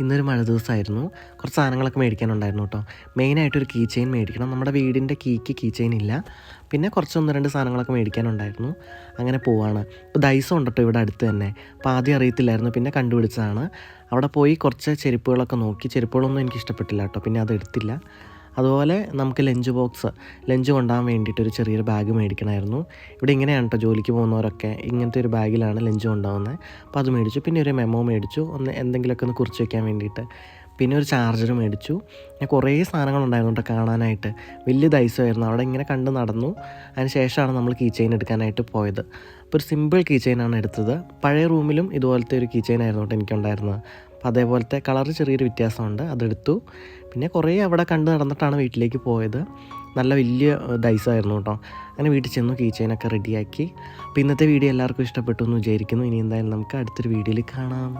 ഇന്നൊരു മഴ ദിവസമായിരുന്നു. കുറച്ച് സാധനങ്ങളൊക്കെ മേടിക്കാനുണ്ടായിരുന്നു കേട്ടോ. മെയിനായിട്ടൊരു കീ ചെയിൻ മേടിക്കണം. നമ്മുടെ വീടിൻ്റെ കീ ചെയിൻ ഇല്ല. പിന്നെ കുറച്ച് 1-2 സാധനങ്ങളൊക്കെ മേടിക്കാനുണ്ടായിരുന്നു. അങ്ങനെ പോവാണ്. ഇപ്പോൾ ദൈസം ഉണ്ട് കേട്ടോ ഇവിടെ അടുത്ത് തന്നെ. അപ്പോൾ ആദ്യം അറിയത്തില്ലായിരുന്നു, പിന്നെ കണ്ടുപിടിച്ചതാണ്. അവിടെ പോയി കുറച്ച് ചെരുപ്പുകളൊക്കെ നോക്കി. ചെരുപ്പുകളൊന്നും എനിക്ക് ഇഷ്ടപ്പെട്ടില്ല കേട്ടോ, പിന്നെ അതെടുത്തില്ല. അതുപോലെ നമുക്ക് ലഞ്ച് കൊണ്ടുപോകാൻ വേണ്ടിയിട്ടൊരു ചെറിയൊരു ബാഗ് മേടിക്കണമായിരുന്നു. ഇവിടെ ഇങ്ങനെയാണ് കേട്ടോ ജോലിക്ക് പോകുന്നവരൊക്കെ ഇങ്ങനത്തെ ഒരു ബാഗിലാണ് ലഞ്ച് കൊണ്ടുപോകുന്നത്. അപ്പോൾ അത് മേടിച്ചു. പിന്നെ ഒരു മെമ്മോ മേടിച്ചു, എന്തെങ്കിലുമൊക്കെ ഒന്ന് കുറിച്ച് വയ്ക്കാൻ വേണ്ടിയിട്ട്. പിന്നെ ഒരു ചാർജർ മേടിച്ചു. ഞാൻ കുറേ സാധനങ്ങളുണ്ടായിരുന്നു കേട്ടോ കാണാനായിട്ട്. വലിയ ദൈസമായിരുന്നു. അവിടെ ഇങ്ങനെ കണ്ട് നടന്നു. അതിന് ശേഷമാണ് നമ്മൾ കീ ചെയിൻ എടുക്കാനായിട്ട് പോയത്. അപ്പോൾ ഒരു സിമ്പിൾ കീ ചെയിനാണ് എടുത്തത്. പഴയ റൂമിലും ഇതുപോലത്തെ ഒരു കീ ചെയിനായിരുന്നു കേട്ടോ എനിക്കുണ്ടായിരുന്നത്. അപ്പോൾ അതേപോലത്തെ കളറ് ചെറിയൊരു വ്യത്യാസമുണ്ട്, അതെടുത്തു. പിന്നെ കുറേ അവിടെ കണ്ട് നടന്നിട്ടാണ് വീട്ടിലേക്ക് പോയത്. നല്ല വലിയ ദൈസമായിരുന്നു കേട്ടോ. അങ്ങനെ വീട്ടിൽ ചെന്നു കീ ചെയിനൊക്കെ റെഡിയാക്കി. അപ്പോൾ ഇന്നത്തെ വീഡിയോ എല്ലാവർക്കും ഇഷ്ടപ്പെട്ടു എന്ന് വിചാരിക്കുന്നു. ഇനി എന്തായാലും നമുക്ക് അടുത്തൊരു വീഡിയോയിൽ കാണാം.